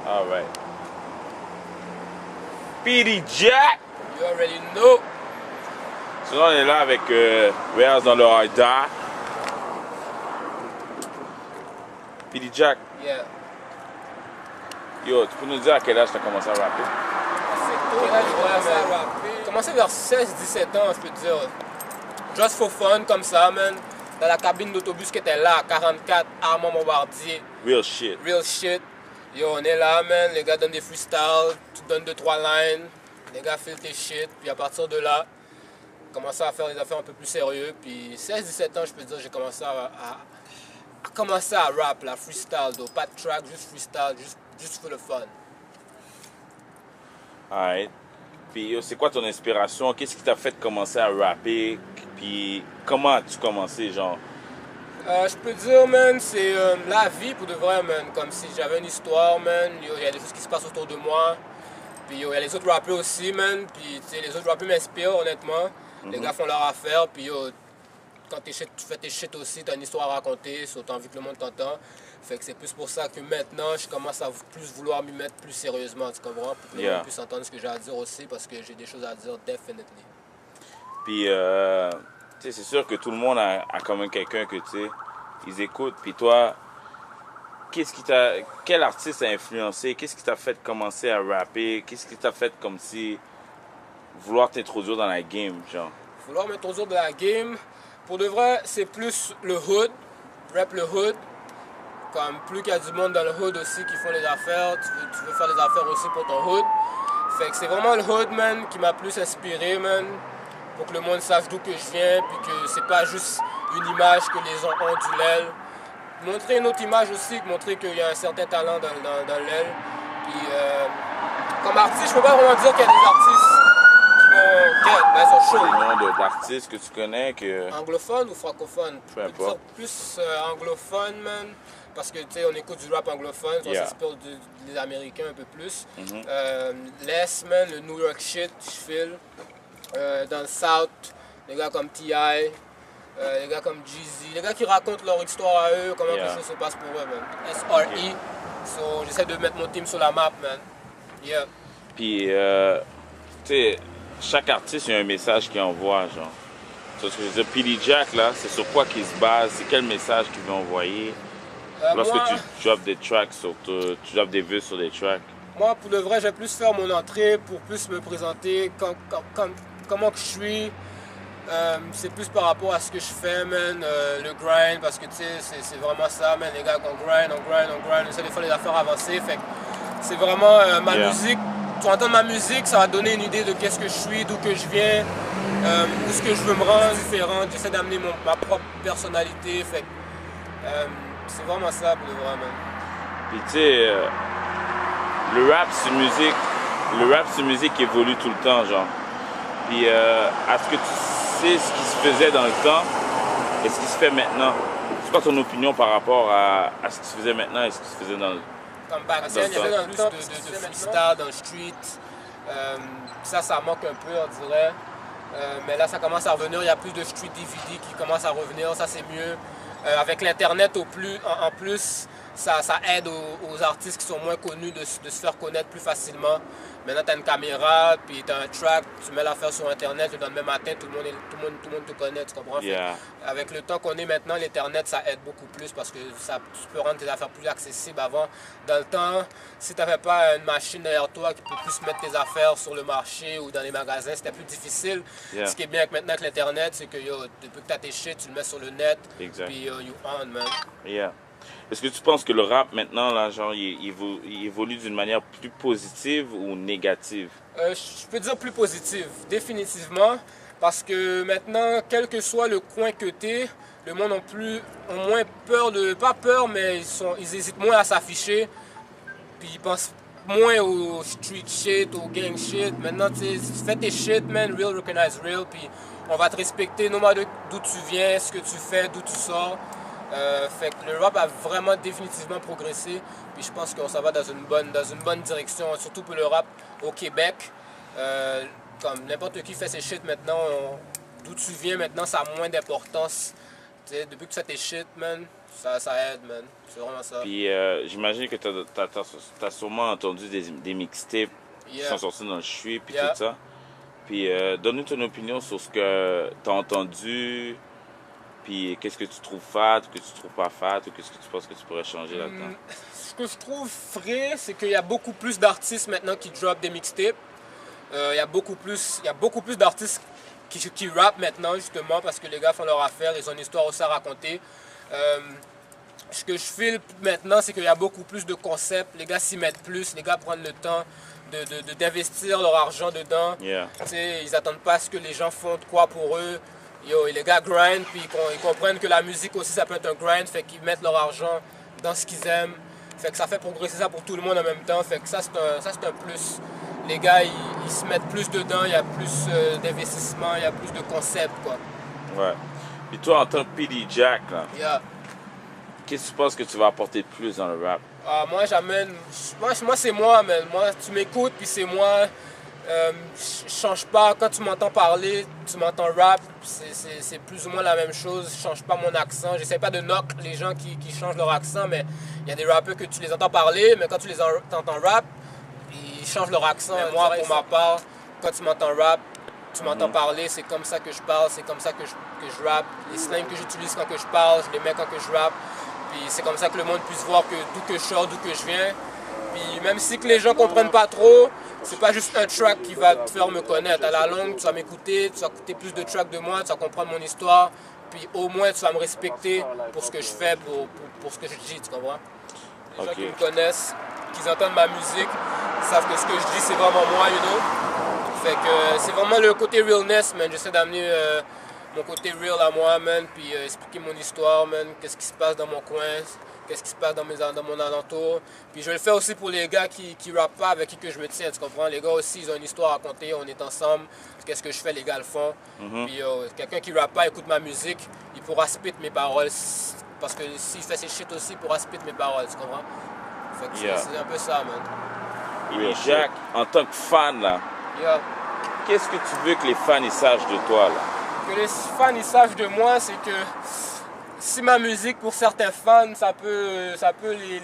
All right. P.D. Jack. You already know. Sinon, on est là avec Warehouse dans le Haïda. P.D. Jack. Yeah. Yo, tu peux nous dire à quel âge tu as commencé à rapper? J'ai commencé vers 16-17 ans, je peux te dire. Just for fun, comme ça, man. Dans la cabine d'autobus qui était là, 44, Armand Bombardier. Real shit. Real shit. Yo, on est là, man. Les gars donnent des freestyles, tu donnes 2-3 lines. Les gars filent tes shit. Puis à partir de là, commencé à faire des affaires un peu plus sérieuses. Puis 16-17 ans, je peux te dire, j'ai commencé à rap, la freestyle, donc pas de track, juste freestyle, juste for the fun. Alright. Puis c'est quoi ton inspiration? Qu'est-ce qui t'a fait commencer à rapper? Puis comment as-tu commencé, genre? Je peux dire, man, c'est la vie pour de vrai, man. Comme si j'avais une histoire, man. Il y a des choses qui se passent autour de moi. Puis il y a les autres rappeurs aussi, man. Puis les autres rappeurs m'inspirent, honnêtement. Les gars font leur affaire. Puis quand tu fais tes shit aussi, tu as une histoire à raconter. So, tu as envie que le monde t'entende. Fait que c'est plus pour ça que maintenant, je commence à plus vouloir m'y mettre plus sérieusement, tu comprends? Pour que les gens puissent entendre ce que j'ai à dire aussi, parce que j'ai des choses à dire, definitely. Puis, tu sais, c'est sûr que tout le monde a quand même quelqu'un que, tu sais, ils écoutent. Puis toi, quel artiste a influencé? Qu'est-ce qui t'a fait commencer à rapper? Qu'est-ce qui t'a fait comme si vouloir t'introduire dans la game, genre? Vouloir m'introduire dans la game, pour de vrai, c'est plus le hood, rap le hood. Comme plus qu'il y a du monde dans le hood aussi qui font les affaires, tu veux faire les affaires aussi pour ton hood. Fait que c'est vraiment le hood, man, qui m'a plus inspiré, man, pour que le monde sache d'où que je viens, puis que c'est pas juste une image que les gens ont du l'aile. Montrer une autre image aussi, montrer qu'il y a un certain talent dans l'aile. Puis comme artiste, je peux pas vraiment dire qu'il y a des artistes qui vont get, ben, ils sont chauds. Des noms d'artistes que tu connais que... Anglophone ou francophone? Peu Je peux importe. dire plus anglophone, man. Parce que, tu sais, on écoute du rap anglophone, on s'inspire des Américains un peu plus. Les, man, le New York shit, je file. Dans le South, les gars comme T.I., les gars comme Jeezy, les gars qui racontent leur histoire à eux, comment les choses se passent pour eux, man. S.R.E. So, j'essaie de mettre mon team sur la map, man. Yeah. Puis, tu sais, chaque artiste, il y a un message qu'il envoie, genre. Tu vois ce que je veux dire? P.D. Jack, là, c'est sur quoi qu'il se base? C'est quel message qu'il veut envoyer? Lorsque moi, tu drops des tracks, tu drops des vues sur des tracks. Moi, pour de vrai, je vais plus faire mon entrée pour plus me présenter comment que je suis. C'est plus par rapport à ce que je fais, man, le grind, parce que tu sais, c'est vraiment ça, man, les gars, on grind, on essaie de faire les affaires avancées, fait que c'est vraiment ma musique. Tu entends ma musique, ça va donner une idée de qu'est-ce que je suis, d'où que je viens, où est-ce que je veux me rendre différent, j'essaie d'amener ma propre personnalité, fait que c'est vraiment ça pour le vrai, man. Puis tu sais, le rap sur musique évolue tout le temps, genre. Puis est-ce que tu sais ce qui se faisait dans le temps et ce qui se fait maintenant? C'est quoi ton opinion par rapport à ce qui se faisait maintenant et ce qui se faisait dans le Comme back then, il y avait plus de freestyle dans le street. Ça manque un peu, on dirait. Mais là, ça commence à revenir. Il y a plus de street DVD qui commence à revenir. Ça, c'est mieux. Avec l'Internet en plus, ça aide aux artistes qui sont moins connus de se faire connaître plus facilement. Maintenant, tu as une caméra, puis tu as un track, tu mets l'affaire sur Internet, le lendemain matin, tout le monde te connaît, tu comprends? Yeah. Avec le temps qu'on est maintenant, l'Internet, ça aide beaucoup plus parce que tu peux rendre tes affaires plus accessibles. Avant, dans le temps, si tu n'avais pas une machine derrière toi qui peut plus mettre tes affaires sur le marché ou dans les magasins, c'était plus difficile. Yeah. Ce qui est bien avec l'Internet, c'est que depuis que tu as tes shit, tu le mets sur le net, puis you on, man. Yeah. Est-ce que tu penses que le rap maintenant, là, genre, il évolue d'une manière plus positive ou négative? Je peux dire plus positive, définitivement. Parce que maintenant, quel que soit le coin que tu es, le monde ont moins peur pas peur, mais ils hésitent moins à s'afficher. Puis ils pensent moins au street shit, au gang shit. Maintenant, tu fais tes shit, man, real recognize real. Puis on va te respecter, no matter d'où tu viens, ce que tu fais, d'où tu sors. Fait que le rap a vraiment définitivement progressé. Puis je pense qu'on s'en va dans une bonne direction, surtout pour le rap au Québec. Comme n'importe qui fait ses shit maintenant, d'où tu viens maintenant, ça a moins d'importance. T'sais, depuis que tu fais tes shit, man, Ça aide, man. C'est vraiment ça. Puis j'imagine que t'as sûrement entendu des mixtapes qui sont sortis dans le Chui, puis tout ça. Puis donne-nous ton opinion sur ce que t'as entendu, puis qu'est-ce que tu trouves fat, que tu trouves pas fat, ou qu'est-ce que tu penses que tu pourrais changer là-dedans. Ce que je trouve frais, c'est qu'il y a beaucoup plus d'artistes maintenant qui drop des mixtapes. Il y a beaucoup plus d'artistes qui rappent maintenant, justement, parce que les gars font leur affaire, ils ont une histoire aussi à raconter. Ce que je file maintenant, c'est qu'il y a beaucoup plus de concepts, les gars s'y mettent plus, les gars prennent le temps d'investir leur argent dedans. Ils n'attendent pas à ce que les gens font de quoi pour eux. Et les gars grind, puis ils comprennent que la musique aussi, ça peut être un grind, fait qu'ils mettent leur argent dans ce qu'ils aiment. Fait que ça fait progresser ça pour tout le monde en même temps. Fait que ça, c'est un plus. Les gars, ils se mettent plus dedans, il y a plus d'investissement, il y a plus de concepts, quoi. Ouais. Puis toi, en tant que PD Jack, là, qu'est-ce que tu penses que tu vas apporter de plus dans le rap? Moi, j'amène... Moi, c'est moi, man. Moi, tu m'écoutes, puis c'est moi. Je change pas. Quand tu m'entends parler, tu m'entends rap, c'est plus ou moins la même chose. Je change pas mon accent. J'essaie pas de knock les gens qui changent leur accent, mais il y a des rappeurs que tu les entends parler, mais quand tu les entends rap, ils changent leur accent. Et moi, pour ma part, quand tu m'entends rap, tu m'entends parler, c'est comme ça que je parle, c'est comme ça que je rappe. Les slangs que j'utilise quand que je parle, je les mets quand que je rappe. Puis c'est comme ça que le monde puisse voir que d'où que je sors, d'où que je viens. Puis même si que les gens comprennent pas trop, c'est pas juste un track qui va te faire me connaître. À la longue, tu vas m'écouter, tu vas écouter plus de tracks de moi, tu vas comprendre mon histoire. Puis au moins, tu vas me respecter pour ce que je fais, pour ce que je dis, tu comprends? Les gens qui me connaissent, qui entendent ma musique, savent que ce que je dis, c'est vraiment moi, you know? Fait que c'est vraiment le côté realness, man. J'essaie d'amener mon côté real à moi, man, puis expliquer mon histoire, man, qu'est-ce qui se passe dans mon coin, qu'est-ce qui se passe dans mon alentour. Puis je vais le faire aussi pour les gars qui rappent pas, avec qui que je me tiens, tu comprends? Les gars aussi, ils ont une histoire à raconter, on est ensemble, qu'est-ce que je fais, les gars le font. Puis quelqu'un qui rappe pas, écoute ma musique, il pourra spit mes paroles, parce que s'il fait ses shit aussi, il pourra spit mes paroles, tu comprends? Fait que c'est un peu ça, man. Et Jack, en tant que fan, là, qu'est-ce que tu veux que les fans ils sachent de toi, là? Que les fans ils sachent de moi, c'est que si ma musique pour certains fans ça peut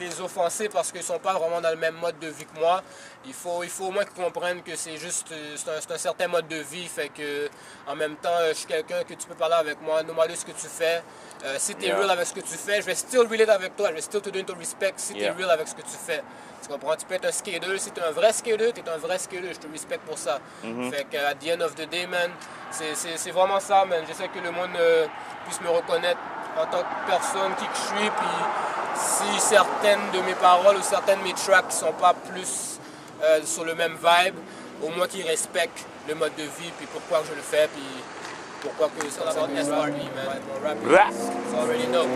les offenser parce qu'ils sont pas vraiment dans le même mode de vie que moi, il faut au moins qu'ils comprennent que c'est juste c'est un certain mode de vie, fait que en même temps je suis quelqu'un que tu peux parler avec moi, no matter ce que tu fais. Si tu es real avec ce que tu fais, je vais still relate avec toi, je vais still te donner ton respect si tu es real avec ce que tu fais. Tu comprends? Tu peux être un skater, si tu es un vrai skater, tu es un vrai skater, je te respecte pour ça. Fait que at the end of the day, man, c'est vraiment ça, man. J'essaie que le monde puisse me reconnaître en tant que personne qui je suis, puis si certaines de mes paroles ou certaines de mes tracks ne sont pas plus sur le même vibe, au moins qu'ils respectent le mode de vie, puis pourquoi je le fais, puis pourquoi que c'est about SRE, man. Mon rap, you already know.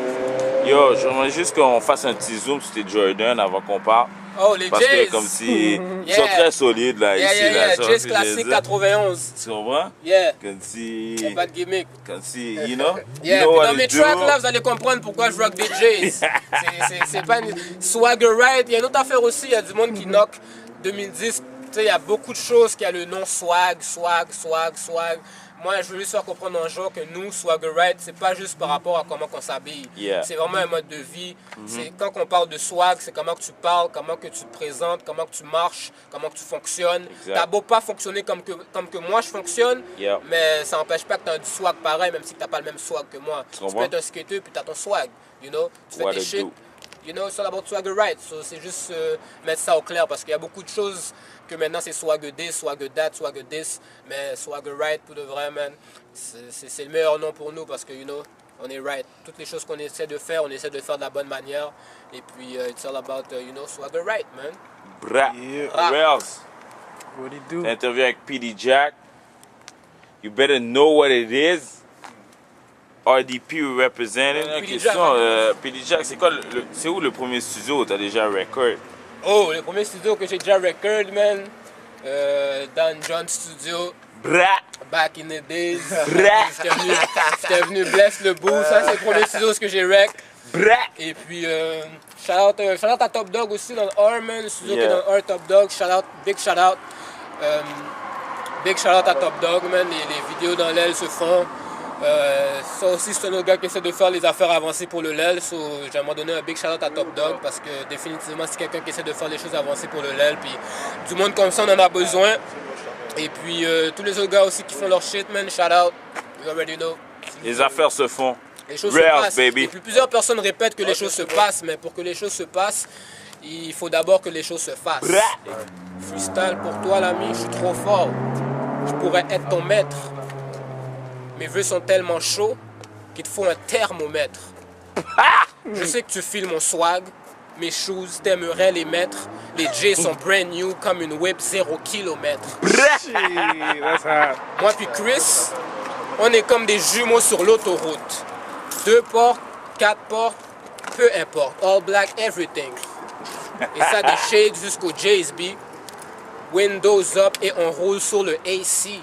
Yo, j'aimerais juste qu'on fasse un petit zoom sur tes Jordan avant qu'on parte. Oh, les parce Jays! Que comme si ils sont très solides là, ici. Là, Jays classique 91. Tu comprends? Yeah. Comme si... Y'a pas de gimmick. Comme si, you know? Yeah, you know dans mes tracks là, vous allez comprendre pourquoi je rock des Jays. C'est pas une... Swagger Right. Il y a une autre affaire aussi, il y a du monde qui knock 2010. Tu sais, il y a beaucoup de choses qui a le nom swag. Moi, je veux juste faire comprendre aux gens que nous, Swagger Right, c'est pas juste par rapport à comment on s'habille. C'est vraiment un mode de vie. C'est quand on parle de swag, c'est comment que tu parles, comment que tu te présentes, comment que tu marches, comment que tu fonctionnes. T'as beau pas fonctionner comme que moi je fonctionne, mais ça n'empêche pas que tu as du swag pareil, même si tu n'as pas le même swag que moi. Tu peux être un skater puis tu as ton swag, you know? Tu fais tes shit. You know, it's all about Swagger Right. So, c'est juste mettre ça au clair parce qu'il y a beaucoup de choses que maintenant c'est Swagger this, Swagger that, Swagger this. Mais Swagger Right, pour de vrai, man, c'est le meilleur nom pour nous parce que, you know, on est right. Toutes les choses qu'on essaie de faire, on essaie de faire de la bonne manière. Et puis, it's all about, you know, Swagger Right, man. Bra. Rails. What he do? Interview avec PD Jack. You better know what it is. RDP represented. PD Jack, c'est quoi c'est où le premier studio où t'as déjà record? Oh, le premier studio que j'ai déjà record, man. Dan John Studio. Bra. Back in the days. Bra. J'étais venu bless le bout. Ça, c'est le premier studio que j'ai rec. Bra. Et puis, shout out à Top Dog aussi dans le R, man. Le studio qui est dans le R, Top Dog. Big shout out. Big shout out à Top Dog, man. Les vidéos dans l'aile se font. Ça aussi, c'est un autre gars qui essaie de faire les affaires avancées pour le LEL. So, j'aimerais donner un big shout-out à Top Dog parce que définitivement, c'est quelqu'un qui essaie de faire les choses avancées pour le LEL. Puis du monde comme ça, on en a besoin. Et puis tous les autres gars aussi qui font leur shit, man, shout-out. You already know. Les affaires se font. Les choses Rares, se passent. baby. Et puis plusieurs personnes répètent que les choses se passent, mais pour que les choses se passent, il faut d'abord que les choses se fassent. Freestyle pour toi, l'ami, je suis trop fort. Je pourrais être ton maître. Mes vœux sont tellement chauds qu'il te faut un thermomètre. Je sais que tu files mon swag. Mes shoes, t'aimerais les mettre. Les J sont brand new comme une whip 0 km. Moi puis Chris, on est comme des jumeaux sur l'autoroute. 2 portes, 4 portes, peu importe. All black, everything. Et ça des shades jusqu'au JSB. Windows up et on roule sur le AC.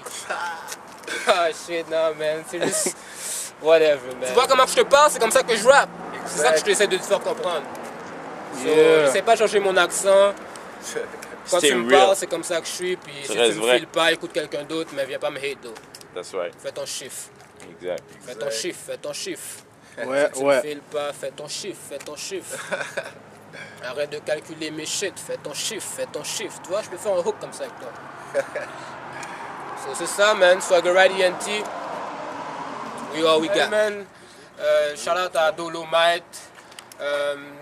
Ah shit, non man, c'est juste... Whatever, man. Tu vois comment je te parle, c'est comme ça que je rappe. C'est ça que je t'essaie de te faire comprendre. So, j'essaie pas de changer mon accent. Quand tu me parles, c'est comme ça que je suis. Puis si tu me files pas, écoute quelqu'un d'autre, mais viens pas me hate, though. That's right. Fais ton chiffre. Exact. Fais ton chiffre, fais ton chiffre. Ouais, Si tu me files pas, fais ton chiffre, fais ton chiffre. Arrête de calculer mes shit, fais ton chiffre, fais ton chiffre. Tu vois, je peux faire un hook comme ça avec toi. So, c'est ça, man. Swaggerati NT. We all we got. Man, shout out à Dolomite.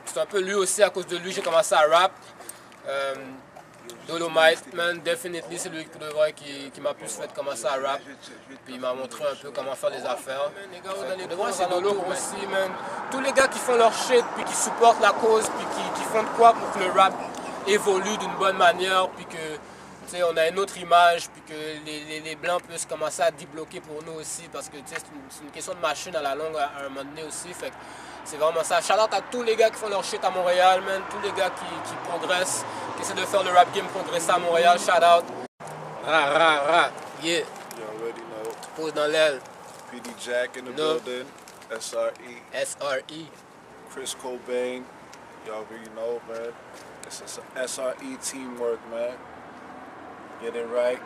C'est un peu lui aussi, à cause de lui, j'ai commencé à rap. Dolomite, man, definitely, c'est lui qui m'a plus fait commencer à rap. Puis il m'a montré un peu comment faire les affaires. Les gars, dans les coins, c'est Dolo aussi, man. Tous les gars qui font leur shit, puis qui supportent la cause, puis qui font de quoi pour que le rap évolue d'une bonne manière, puis que, tu sais, on a une autre image, puis que les Blancs puissent commencer à débloquer pour nous aussi, parce que, tu sais, c'est une question de machine à la longue à un moment donné aussi. Fait que c'est vraiment ça. Shout out à tous les gars qui font leur shit à Montréal, man. Tous les gars qui progressent, qui essaient de faire le rap game progresser à Montréal. Shout out. Yeah. You already know. Pose dans l'aile. PD Jack in the No. building. SRE. SRE. Chris Cobain. You already know, man. It's SRE teamwork, man. Get it right.